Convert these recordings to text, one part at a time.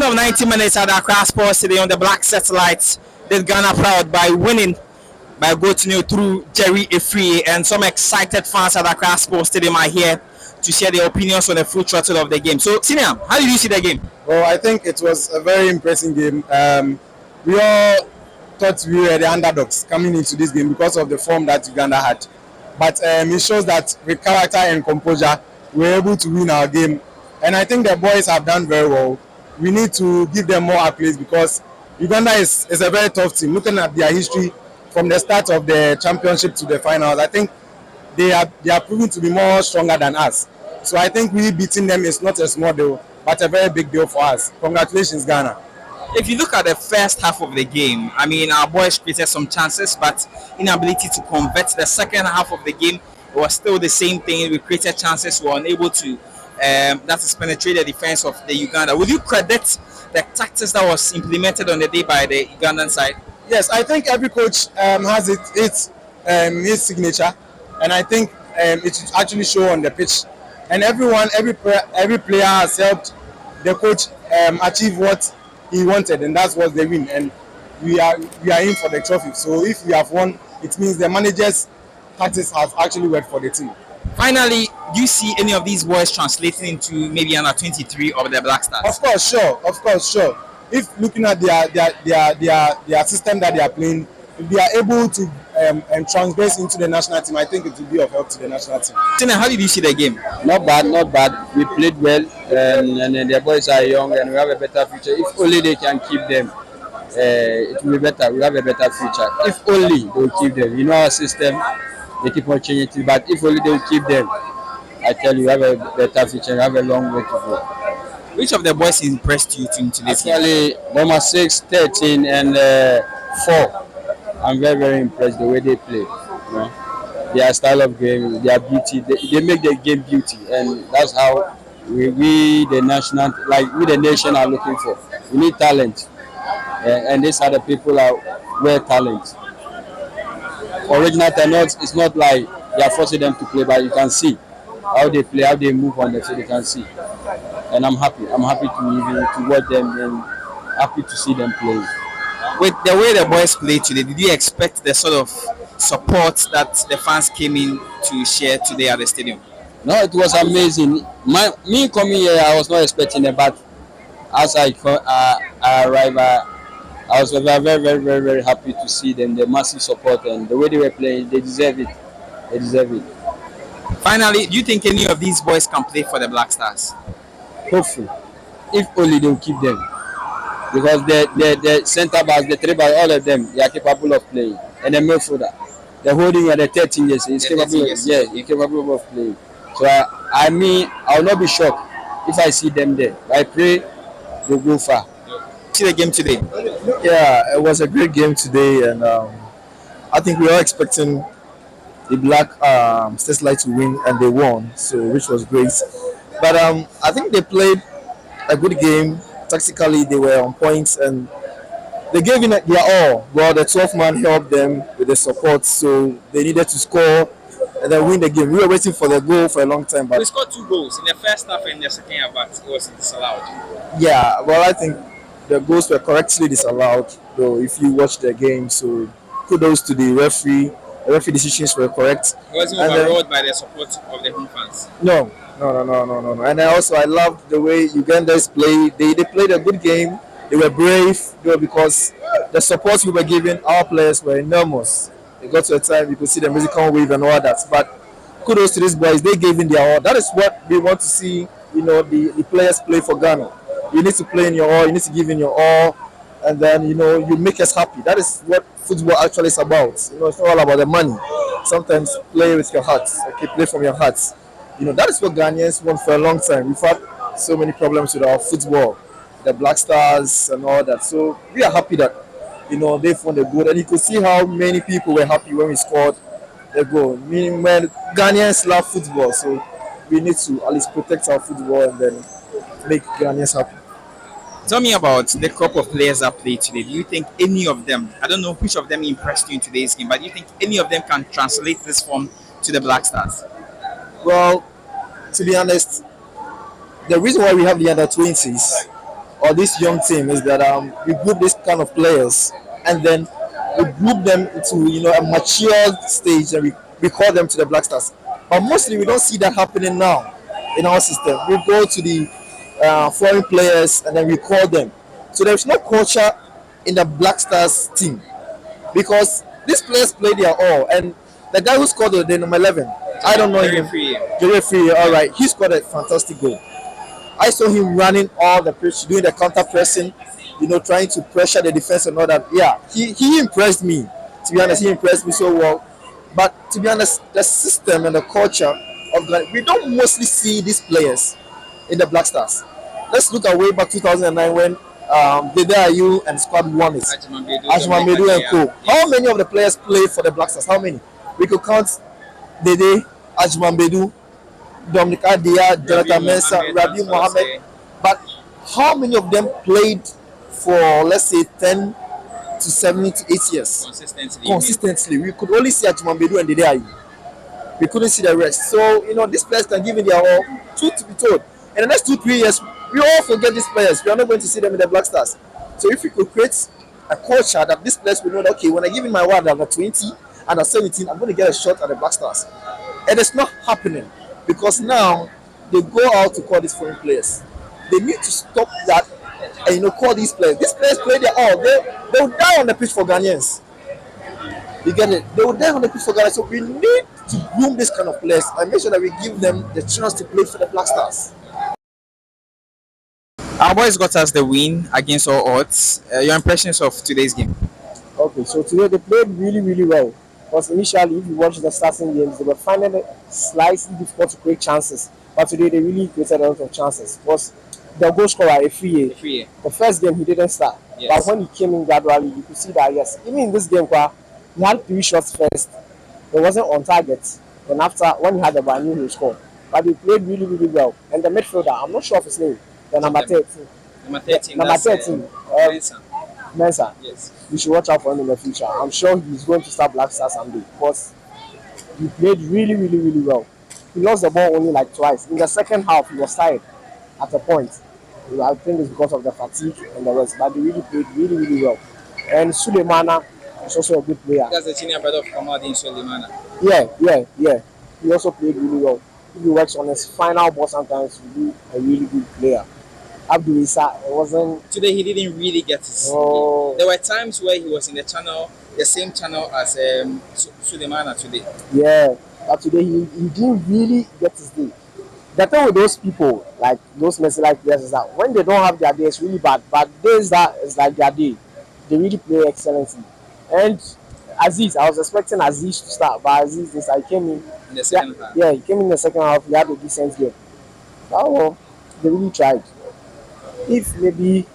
of 90 minutes at Accra Sports today on the Black Satellites did Ghana proud by winning by a goal to nil through Jerry Efrie, and some excited fans at Accra Sports Stadium are here to share their opinions on the full throttle of the game. So, Siniam, how did you see the game? Well, I think it was a very impressive game. We all thought we were the underdogs coming into this game because of the form that Uganda had. But it shows that with character and composure, we were able to win our game. And I think the boys have done very well. We need to give them more accolades because Uganda is a very tough team. Looking at their history from the start of the championship to the finals, I think they are proving to be more stronger than us. So I think we beating them is not a small deal, but a very big deal for us. Congratulations, Ghana. If you look at the first half of the game, I mean, our boys created some chances, but inability to convert. The second half of the game was still the same thing. We created chances, we were unable to that is penetrate the defense of the Uganda. Would you credit the tactics that was implemented on the day by the Ugandan side? Yes, I think every coach has his signature, and I think it actually show on the pitch. And every player has helped the coach achieve what he wanted, and that's what they win. And we are in for the trophy. So if we have won, it means the manager's tactics have actually worked for the team. Finally, do you see any of these boys translating into maybe under 23 of the Black Stars? Of course, sure. If looking at their system that they are playing, if they are able to transgress into the national team, I think it will be of help to the national team. Tina, how did you see the game? Not bad. We played well, and the boys are young, and we have a better future. If only they can keep them, it will be better. We have a better future. If only they will keep them. You know our system. They keep on changing it, but if only they will keep them, I tell you, we have a better future. We have a long way to go. Which of the boys impressed you in today's game? Actually, number 6, 13, and 4. I'm very, very impressed the way they play. You know? Their style of game, their beauty, they make the game beauty, and that's how we the nation are looking for. We need talent, and these are the people where talent. Original talent, it's not like they are forcing them to play, but you can see how they play, how they move on the field. You can see, and I'm happy to watch them and happy to see them play. With the way the boys played today, did you expect the sort of support that the fans came in to share today at the stadium? No, it was amazing. Me coming here, I was not expecting it, but as I arrived, I was very, very, very, very, very happy to see them. The massive support and the way they were playing, they deserve it. They deserve it. Finally, do you think any of these boys can play for the Black Stars? Hopefully, if only they will keep them. Because the centre backs, the three backs, all of them, they are capable of playing. And the midfielder, the holding at the 13 years, he's capable. He's capable of playing. So I will not be shocked if I see them there. I pray they'll go far. See the game today? Yeah, it was a great game today, and I think we were expecting the Black Stars to win, and they won, so which was great. But I think they played a good game. Tactically, they were on points, and they gave in their all. Well, the 12th man helped them with the support, so they needed to score and then win the game. We were waiting for the goal for a long time, but we scored 2 goals in the first half and in the second half, but it was disallowed. Yeah, well, I think the goals were correctly disallowed, though, if you watch the game. So kudos to the referee. The referee decisions were correct. It wasn't overruled by the support of the home fans. No. And I loved the way Ugandans played. They played a good game. They were brave, because the support we were giving our players were enormous. They got to a time you could see the musical wave and all that. But kudos to these boys. They gave in their all. That is what we want to see. The players play for Ghana. You need to play in your all. You need to give in your all, and then you make us happy. That is what football actually is about. It's not all about the money. Sometimes play with your heart. Okay, play from your heart. That is what Ghanaians want for a long time. We've had so many problems with our football, the Black Stars and all that. So we are happy that they've won the goal, and you could see how many people were happy when we scored the goal. Meaning, when Ghanaians love football, so we need to at least protect our football and then make Ghanaians happy. Tell me about the crop of players that played today. Do you think any of them, I don't know which of them impressed you in today's game, but do you think any of them can translate this form to the Black Stars? Well, to be honest, the reason why we have the under 20s or this young team is that we group this kind of players and then we group them into a mature stage and we call them to the Black Stars. But mostly we don't see that happening now in our system. We go to the foreign players and then we call them. So there's no culture in the Black Stars team because these players play their all. And the guy who scored the number 11, I don't know him. Jerry Free, all right, he scored a fantastic goal. I saw him running all the pitch, doing the counter pressing, trying to pressure the defense and all that. Yeah, he impressed me. To be honest, he impressed me so well. But to be honest, the system and the culture of Ghana, we don't mostly see these players in the Black Stars. Let's look at way back 2009 when Dede Ayew and squad won it. Ajman Medu and co. How many of the players played for the Black Stars? How many? We could count Dede, Ajman Medu, Dominic Adia, Jonathan Mensah, Rabi Mohammed. But how many of them played for, let's say, 10 to 7 to 8 years? Consistently. We could only see Ajman Medu and Dede Ayew. We couldn't see the rest. So, these players can give it their all. Truth to be told, in the next 2-3 years, we all forget these players. We are not going to see them in the Black Stars. So if we could create a culture that these players will know that, okay, when I give in my word at 20 and at 17, I'm going to get a shot at the Black Stars. And it's not happening because now they go out to call these foreign players. They need to stop that and call these players. These players play their all. They will die on the pitch for Ghanaians. You get it? They will die on the pitch for Ghana. So we need to groom this kind of players and make sure that we give them the chance to play for the Black Stars. Our boys got us the win against all odds. Your impressions of today's game? Okay, so today they played really, really well. Because initially, if you watch the starting games, they were finding it slightly difficult to create chances. But today they really created a lot of chances. Because the goal scorer, Efriye, the first game he didn't start. Yes. But when he came in gradually, you could see that, yes, even in this game, he had 3 shots first. He wasn't on target. Then after, when he had the ball, he scored. But he played really, really well. And the midfielder, I'm not sure of his name. The number 13. Number 13. Mensah. Yes. We should watch out for him in the future. I'm sure he's going to start Black Stars someday because he played really, really, really well. He lost the ball only like twice. In the second half, he was tired at a point. I think it's because of the fatigue and the rest. But he really played really, really well. And Sulemana is also a good player. That's the senior brother of Kamadin Sulemana. Yeah. He also played really well. If he works on his final ball sometimes, he'll be a really good player. Abdul Issa, it wasn't. Today he didn't really get his. Oh. There were times where he was in the same channel as Sulemana today. Yeah, but today he didn't really get his day. The thing with those people, like those Messi-like players, is that when they don't have their day, it's really bad. But days that is like their day, they really play excellently. And Aziz, I was expecting Aziz to start, but Aziz came in the second half. Yeah, he came in the second half. He had a decent game. Well, they really tried. If maybe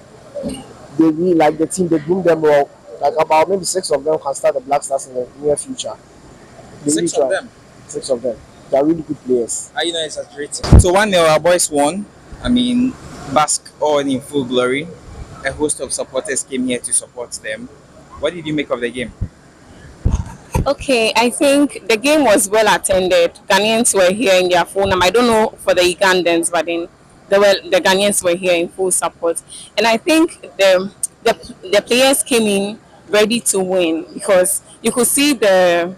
they really like the team, they groom them well, like about maybe 6 of them can start the Black Stars in the near future. They 6 really of them? 6 of them. They are really good players. Are you not exaggerating? So 1-0, our boys won. I mean, bask all in full glory. A host of supporters came here to support them. What did you make of the game? Okay, I think the game was well attended. Ghanaians were here in their full number. I don't know for the Ugandans, but the Ghanaians were here in full support. And I think the players came in ready to win because you could see the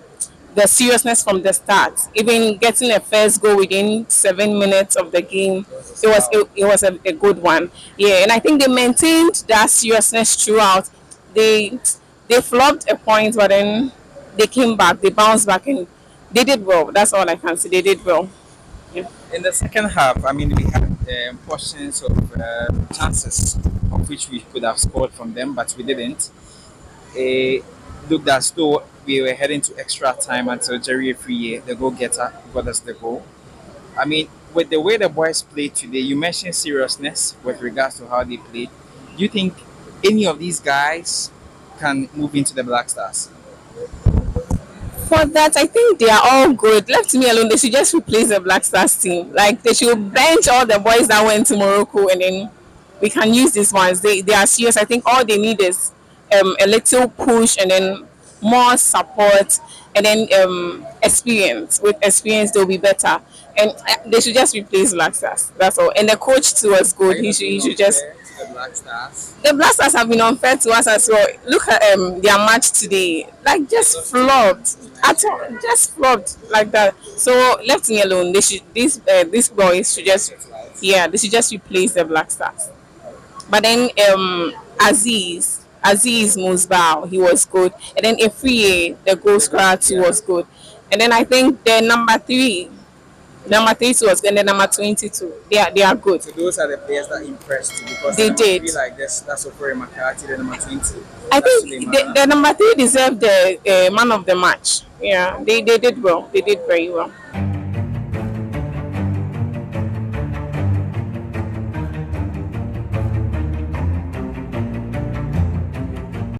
seriousness from the start. Even getting a first goal within 7 minutes of the game, it was a good one. Yeah, and I think they maintained that seriousness throughout. They flopped a point, but then they came back, they bounced back, and they did well. That's all I can say. They did well. Yeah. In the second half, I mean, we had portions of chances of which we could have scored from them, but we didn't. Looked as though we were heading to extra time until Jerry Efriye, the goal-getter, got us the goal. I mean, with the way the boys played today, you mentioned seriousness with regards to how they played. Do you think any of these guys can move into the Black Stars? For that, I think they are all good. Left to me alone, they should just replace the Black Stars team. Like, they should bench all the boys that went to Morocco, and then we can use these ones. They are serious. I think all they need is a little push and then more support and then experience. With experience, they'll be better. And they should just replace Black Stars. That's all. And the coach too was good. He should just. The Black Stars. The Black Stars have been unfair to us as well. Look at their match today. Like just flopped. At all, just flopped like that. So left me alone. They should these boys should just they should just replace the Black Stars. But then Aziz Musbao, he was good. And then Efriye, the goal scorer too was good. And then I think the number three was good, and the number 22. They are good. So those are the players that impressed you because They the did. Three like this, that's Ofori McCarthy, the number 20. I That's think Suleiman. the number three deserved the man of the match. Yeah, they did well. They did very well.